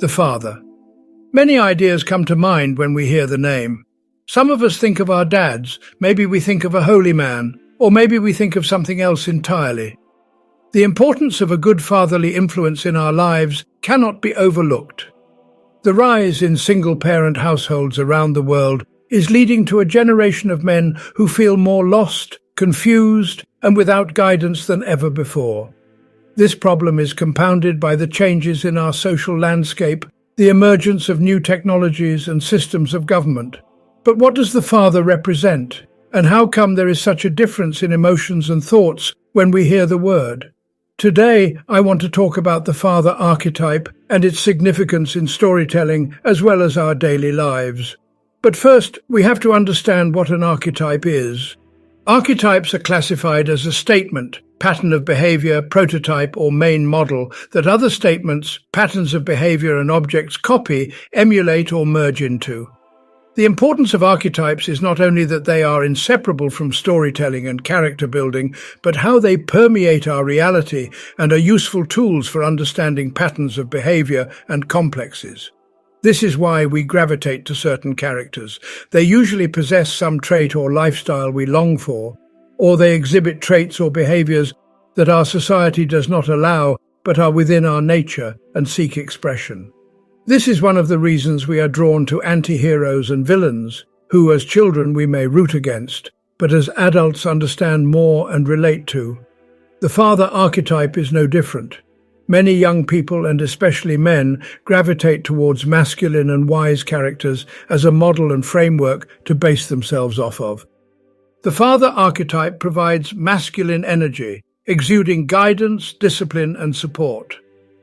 The father. Many ideas come to mind when we hear the name. Some of us think of our dads, maybe we think of a holy man, or maybe we think of something else entirely. The importance of a good fatherly influence in our lives cannot be overlooked. The rise in single-parent households around the world is leading to a generation of men who feel more lost, confused, and without guidance than ever before. This problem is compounded by the changes in our social landscape, the emergence of new technologies and systems of government. But what does the father represent? And how come there is such a difference in emotions and thoughts when we hear the word? Today, I want to talk about the father archetype and its significance in storytelling as well as our daily lives. But first, we have to understand what an archetype is. Archetypes are classified as a statement, pattern of behavior, prototype, or main model that other statements, patterns of behavior, and objects copy, emulate, or merge into. The importance of archetypes is not only that they are inseparable from storytelling and character building, but how they permeate our reality and are useful tools for understanding patterns of behavior and complexes. This is why we gravitate to certain characters. They usually possess some trait or lifestyle we long for, or they exhibit traits or behaviors that our society does not allow but are within our nature and seek expression. This is one of the reasons we are drawn to anti-heroes and villains, who as children we may root against, but as adults understand more and relate to. The father archetype is no different. Many young people, and especially men, gravitate towards masculine and wise characters as a model and framework to base themselves off of. The father archetype provides masculine energy, exuding guidance, discipline, and support.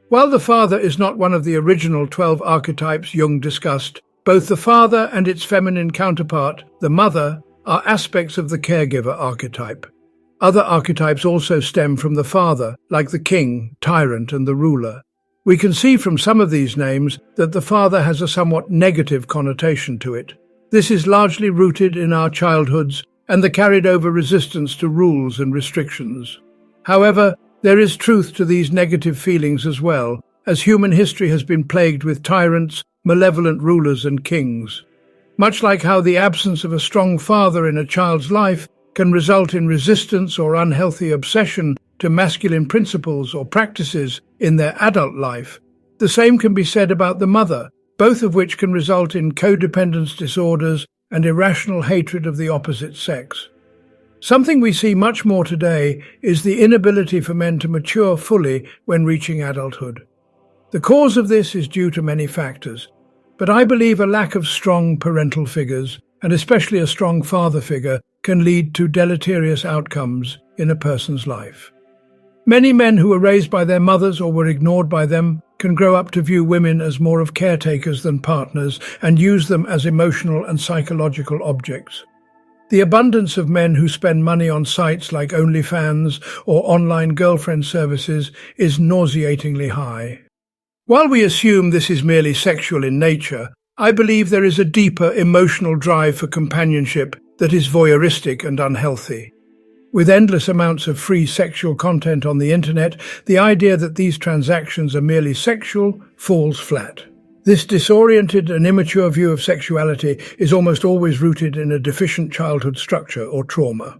While the father is not one of the original 12 archetypes Jung discussed, both the father and its feminine counterpart, the mother, are aspects of the caregiver archetype. Other archetypes also stem from the father, like the king, tyrant, and the ruler. We can see from some of these names that the father has a somewhat negative connotation to it. This is largely rooted in our childhoods and the carried-over resistance to rules and restrictions. However, there is truth to these negative feelings as well, as human history has been plagued with tyrants, malevolent rulers, and kings. Much like how the absence of a strong father in a child's life can result in resistance or unhealthy obsession to masculine principles or practices in their adult life, the same can be said about the mother, both of which can result in codependence disorders and irrational hatred of the opposite sex. Something we see much more today is the inability for men to mature fully when reaching adulthood. The cause of this is due to many factors, but I believe a lack of strong parental figures, and especially a strong father figure, can lead to deleterious outcomes in a person's life. Many men who were raised by their mothers or were ignored by them can grow up to view women as more of caretakers than partners and use them as emotional and psychological objects. The abundance of men who spend money on sites like OnlyFans or online girlfriend services is nauseatingly high. While we assume this is merely sexual in nature, I believe there is a deeper emotional drive for companionship that is voyeuristic and unhealthy. With endless amounts of free sexual content on the internet, the idea that these transactions are merely sexual falls flat. This disoriented and immature view of sexuality is almost always rooted in a deficient childhood structure or trauma.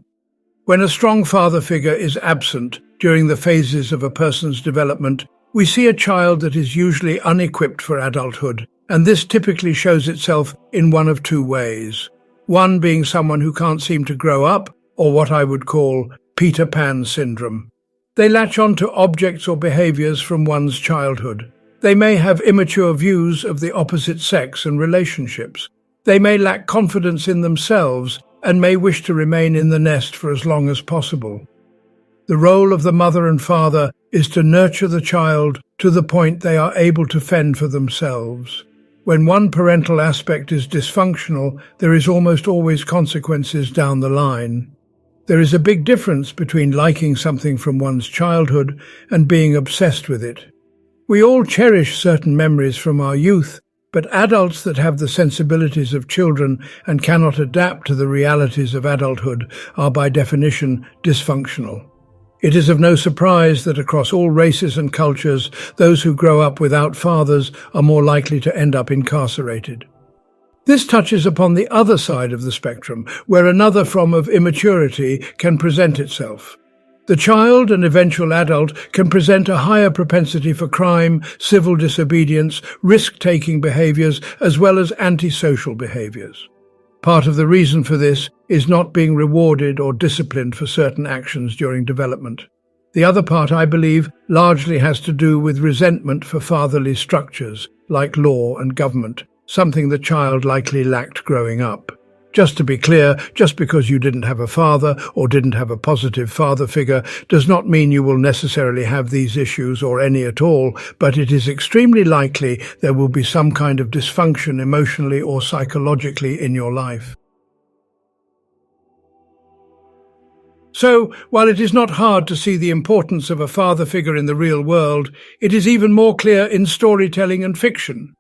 When a strong father figure is absent during the phases of a person's development, we see a child that is usually unequipped for adulthood, and this typically shows itself in one of two ways. One being someone who can't seem to grow up, or what I would call Peter Pan syndrome. They latch on to objects or behaviors from one's childhood. They may have immature views of the opposite sex and relationships. They may lack confidence in themselves and may wish to remain in the nest for as long as possible. The role of the mother and father is to nurture the child to the point they are able to fend for themselves. When one parental aspect is dysfunctional, there is almost always consequences down the line. There is a big difference between liking something from one's childhood and being obsessed with it. We all cherish certain memories from our youth, but adults that have the sensibilities of children and cannot adapt to the realities of adulthood are by definition dysfunctional. It is of no surprise that across all races and cultures, those who grow up without fathers are more likely to end up incarcerated. This touches upon the other side of the spectrum, where another form of immaturity can present itself. The child and eventual adult can present a higher propensity for crime, civil disobedience, risk-taking behaviors, as well as antisocial behaviors. Part of the reason for this is not being rewarded or disciplined for certain actions during development. The other part, I believe, largely has to do with resentment for fatherly structures, like law and government, something the child likely lacked growing up. Just to be clear, just because you didn't have a father or didn't have a positive father figure does not mean you will necessarily have these issues or any at all, but it is extremely likely there will be some kind of dysfunction emotionally or psychologically in your life. So, while it is not hard to see the importance of a father figure in the real world, it is even more clear in storytelling and fiction.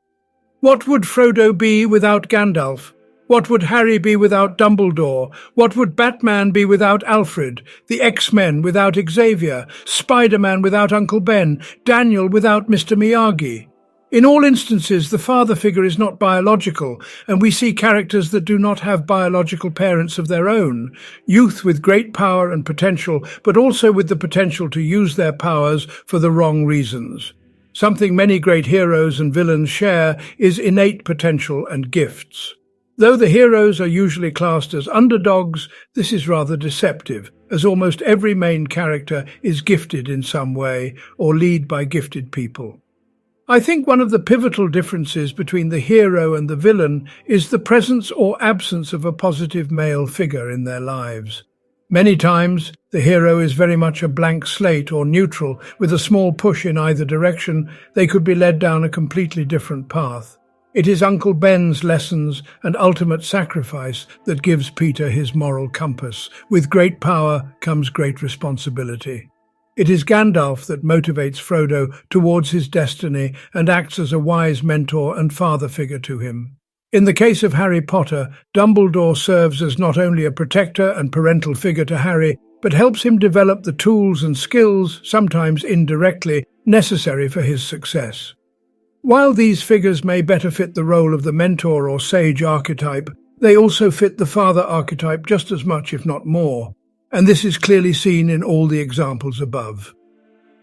What would Frodo be without Gandalf? What would Harry be without Dumbledore? What would Batman be without Alfred? The X-Men without Xavier? Spider-Man without Uncle Ben? Daniel without Mr. Miyagi? In all instances, the father figure is not biological, and we see characters that do not have biological parents of their own. Youth with great power and potential, but also with the potential to use their powers for the wrong reasons. Something many great heroes and villains share is innate potential and gifts. Though the heroes are usually classed as underdogs, this is rather deceptive, as almost every main character is gifted in some way or led by gifted people. I think one of the pivotal differences between the hero and the villain is the presence or absence of a positive male figure in their lives. Many times, the hero is very much a blank slate or neutral. With a small push in either direction, they could be led down a completely different path. It is Uncle Ben's lessons and ultimate sacrifice that gives Peter his moral compass. With great power comes great responsibility. It is Gandalf that motivates Frodo towards his destiny and acts as a wise mentor and father figure to him. In the case of Harry Potter, Dumbledore serves as not only a protector and parental figure to Harry, but helps him develop the tools and skills, sometimes indirectly, necessary for his success. While these figures may better fit the role of the mentor or sage archetype, they also fit the father archetype just as much, if not more, and this is clearly seen in all the examples above.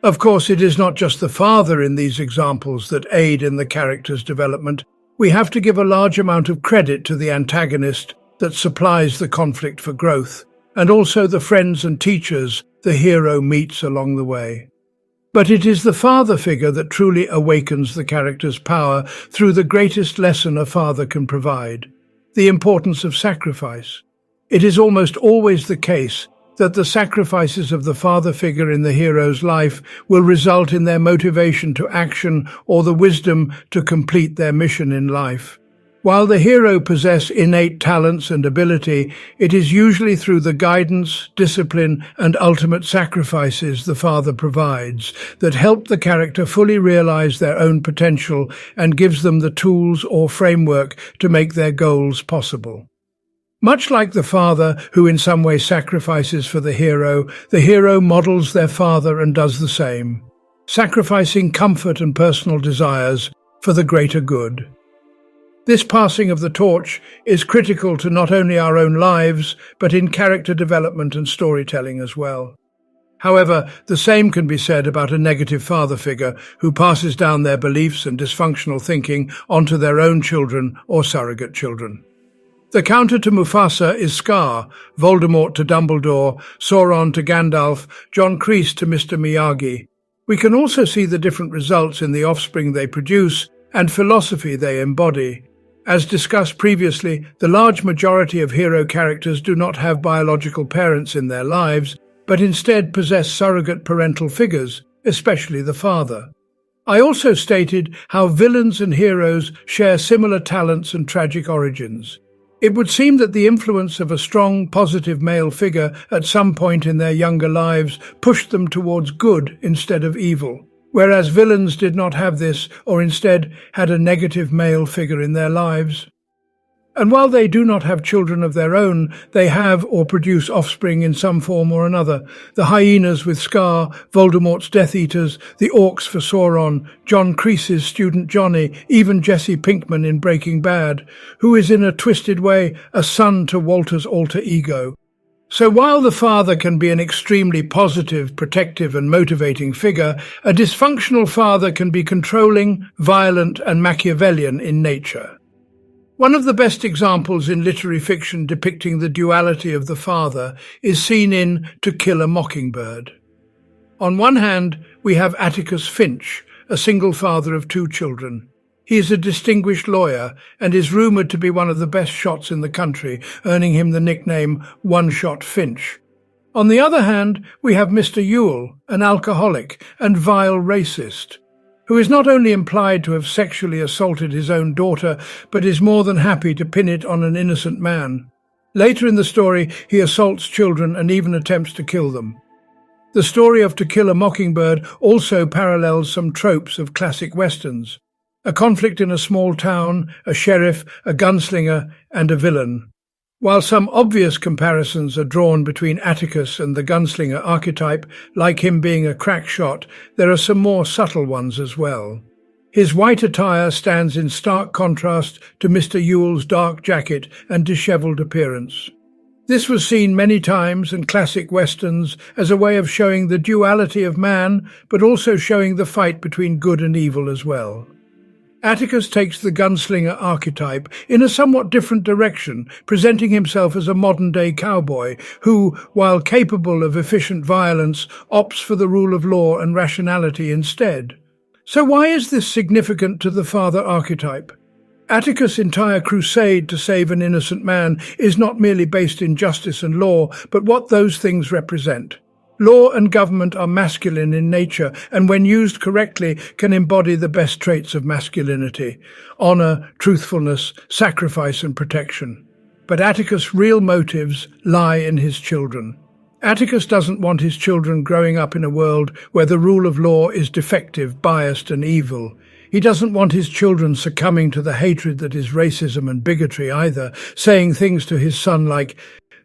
Of course, it is not just the father in these examples that aid in the character's development. We have to give a large amount of credit to the antagonist that supplies the conflict for growth, and also the friends and teachers the hero meets along the way. But it is the father figure that truly awakens the character's power through the greatest lesson a father can provide, the importance of sacrifice. It is almost always the case that the sacrifices of the father figure in the hero's life will result in their motivation to action or the wisdom to complete their mission in life. While the hero possesses innate talents and ability, it is usually through the guidance, discipline, and ultimate sacrifices the father provides that help the character fully realize their own potential and gives them the tools or framework to make their goals possible. Much like the father who in some way sacrifices for the hero models their father and does the same, sacrificing comfort and personal desires for the greater good. This passing of the torch is critical to not only our own lives, but in character development and storytelling as well. However, the same can be said about a negative father figure who passes down their beliefs and dysfunctional thinking onto their own children or surrogate children. The counter to Mufasa is Scar, Voldemort to Dumbledore, Sauron to Gandalf, John Kreese to Mr. Miyagi. We can also see the different results in the offspring they produce and philosophy they embody. As discussed previously, the large majority of hero characters do not have biological parents in their lives, but instead possess surrogate parental figures, especially the father. I also stated how villains and heroes share similar talents and tragic origins. It would seem that the influence of a strong, positive male figure at some point in their younger lives pushed them towards good instead of evil, whereas villains did not have this or instead had a negative male figure in their lives. And while they do not have children of their own, they have or produce offspring in some form or another. The hyenas with Scar, Voldemort's Death Eaters, the orcs for Sauron, John Kreese's student Johnny, even Jesse Pinkman in Breaking Bad, who is in a twisted way a son to Walter's alter ego. So while the father can be an extremely positive, protective and motivating figure, a dysfunctional father can be controlling, violent and Machiavellian in nature. One of the best examples in literary fiction depicting the duality of the father is seen in To Kill a Mockingbird. On one hand, we have Atticus Finch, a single father of 2 children. He is a distinguished lawyer and is rumoured to be one of the best shots in the country, earning him the nickname One-Shot Finch. On the other hand, we have Mr. Ewell, an alcoholic and vile racist, who is not only implied to have sexually assaulted his own daughter, but is more than happy to pin it on an innocent man. Later in the story, he assaults children and even attempts to kill them. The story of To Kill a Mockingbird also parallels some tropes of classic westerns. A conflict in a small town, a sheriff, a gunslinger, and a villain. While some obvious comparisons are drawn between Atticus and the gunslinger archetype, like him being a crack shot, there are some more subtle ones as well. His white attire stands in stark contrast to Mr. Ewell's dark jacket and dishevelled appearance. This was seen many times in classic westerns as a way of showing the duality of man, but also showing the fight between good and evil as well. Atticus takes the gunslinger archetype in a somewhat different direction, presenting himself as a modern-day cowboy who, while capable of efficient violence, opts for the rule of law and rationality instead. So why is this significant to the father archetype? Atticus' entire crusade to save an innocent man is not merely based in justice and law, but what those things represent. Law and government are masculine in nature and when used correctly can embody the best traits of masculinity: honour, truthfulness, sacrifice and protection. But Atticus' real motives lie in his children. Atticus doesn't want his children growing up in a world where the rule of law is defective, biased and evil. He doesn't want his children succumbing to the hatred that is racism and bigotry either, saying things to his son like,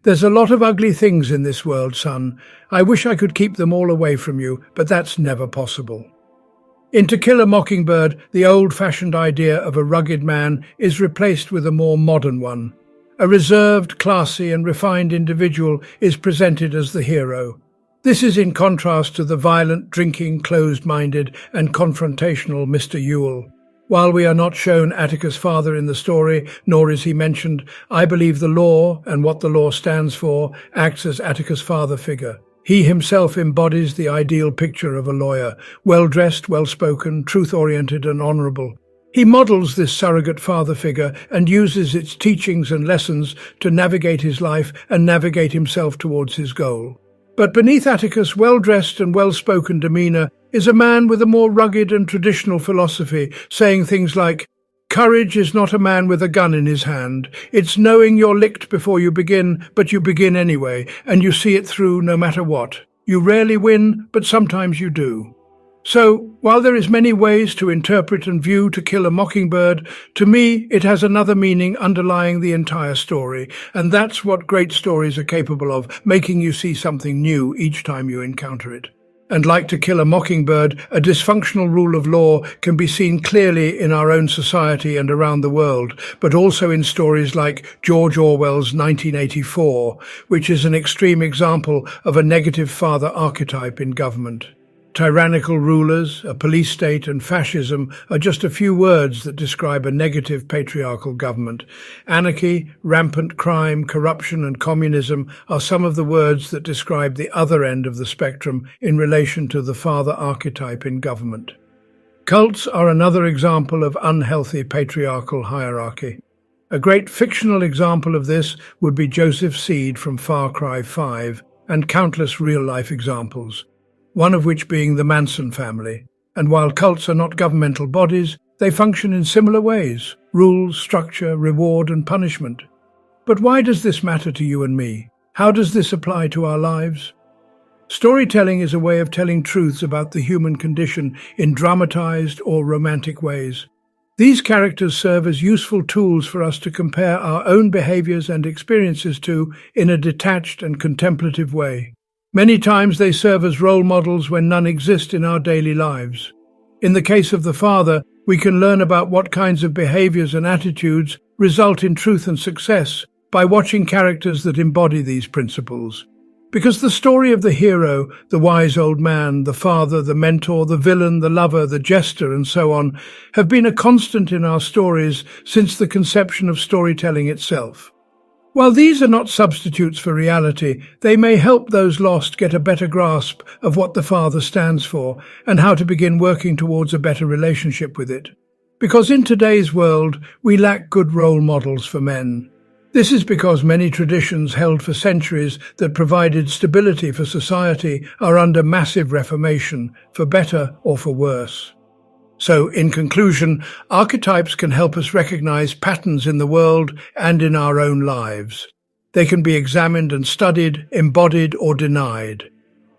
"There's a lot of ugly things in this world, son. I wish I could keep them all away from you, but that's never possible." In To Kill a Mockingbird, the old-fashioned idea of a rugged man is replaced with a more modern one. A reserved, classy and refined individual is presented as the hero. This is in contrast to the violent, drinking, closed-minded and confrontational Mr. Ewell. While we are not shown Atticus' father in the story, nor is he mentioned, I believe the law, and what the law stands for, acts as Atticus' father figure. He himself embodies the ideal picture of a lawyer, well-dressed, well-spoken, truth-oriented and honourable. He models this surrogate father figure and uses its teachings and lessons to navigate his life and navigate himself towards his goal. But beneath Atticus' well-dressed and well-spoken demeanour is a man with a more rugged and traditional philosophy, saying things like, "Courage is not a man with a gun in his hand. It's knowing you're licked before you begin, but you begin anyway, and you see it through no matter what. You rarely win, but sometimes you do." So, while there is many ways to interpret and view To Kill a Mockingbird, to me it has another meaning underlying the entire story, and that's what great stories are capable of, making you see something new each time you encounter it. And like To Kill a Mockingbird, a dysfunctional rule of law can be seen clearly in our own society and around the world, but also in stories like George Orwell's 1984, which is an extreme example of a negative father archetype in government. Tyrannical rulers, a police state and fascism are just a few words that describe a negative patriarchal government. Anarchy, rampant crime, corruption and communism are some of the words that describe the other end of the spectrum in relation to the father archetype in government. Cults are another example of unhealthy patriarchal hierarchy. A great fictional example of this would be Joseph Seed from Far Cry 5 and countless real-life examples, one of which being the Manson family. And while cults are not governmental bodies, they function in similar ways: rules, structure, reward and punishment. But why does this matter to you and me? How does this apply to our lives? Storytelling is a way of telling truths about the human condition in dramatized or romantic ways. These characters serve as useful tools for us to compare our own behaviors and experiences to in a detached and contemplative way. Many times they serve as role models when none exist in our daily lives. In the case of the father, we can learn about what kinds of behaviors and attitudes result in truth and success by watching characters that embody these principles. Because the story of the hero, the wise old man, the father, the mentor, the villain, the lover, the jester, and so on, have been a constant in our stories since the conception of storytelling itself. While these are not substitutes for reality, they may help those lost get a better grasp of what the father stands for and how to begin working towards a better relationship with it. Because in today's world, we lack good role models for men. This is because many traditions held for centuries that provided stability for society are under massive reformation, for better or for worse. So, in conclusion, archetypes can help us recognize patterns in the world and in our own lives. They can be examined and studied, embodied or denied.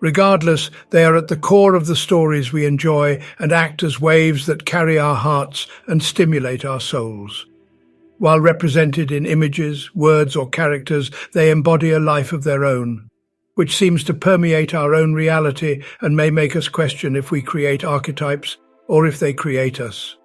Regardless, they are at the core of the stories we enjoy and act as waves that carry our hearts and stimulate our souls. While represented in images, words or characters, they embody a life of their own, which seems to permeate our own reality and may make us question if we create archetypes or if they create us.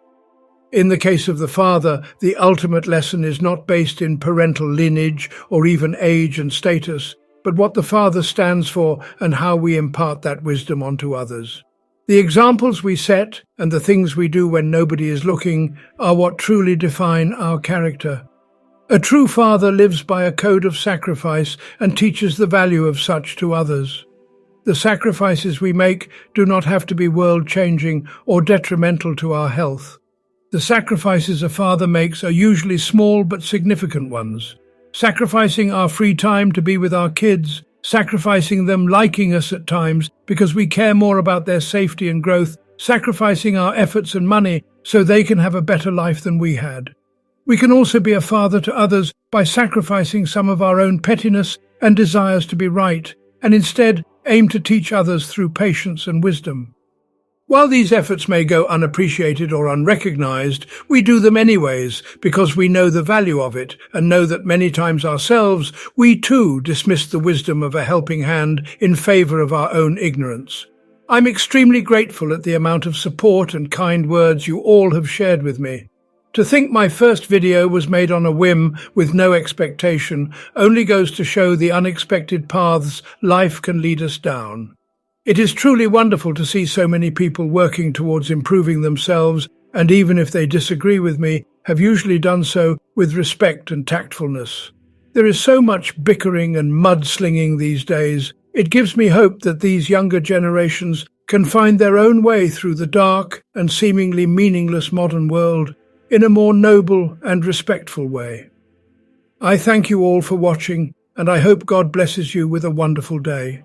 In the case of the father, the ultimate lesson is not based in parental lineage or even age and status, but what the father stands for and how we impart that wisdom onto others. The examples we set and the things we do when nobody is looking are what truly define our character. A true father lives by a code of sacrifice and teaches the value of such to others. The sacrifices we make do not have to be world-changing or detrimental to our health. The sacrifices a father makes are usually small but significant ones. Sacrificing our free time to be with our kids, sacrificing them liking us at times because we care more about their safety and growth, sacrificing our efforts and money so they can have a better life than we had. We can also be a father to others by sacrificing some of our own pettiness and desires to be right, and instead aim to teach others through patience and wisdom. While these efforts may go unappreciated or unrecognized, we do them anyways because we know the value of it and know that many times ourselves we too dismiss the wisdom of a helping hand in favor of our own ignorance. I'm extremely grateful at the amount of support and kind words you all have shared with me. To think my first video was made on a whim with no expectation only goes to show the unexpected paths life can lead us down. It is truly wonderful to see so many people working towards improving themselves, and even if they disagree with me, have usually done so with respect and tactfulness. There is so much bickering and mudslinging these days. It gives me hope that these younger generations can find their own way through the dark and seemingly meaningless modern world in a more noble and respectful way. I thank you all for watching, and I hope God blesses you with a wonderful day.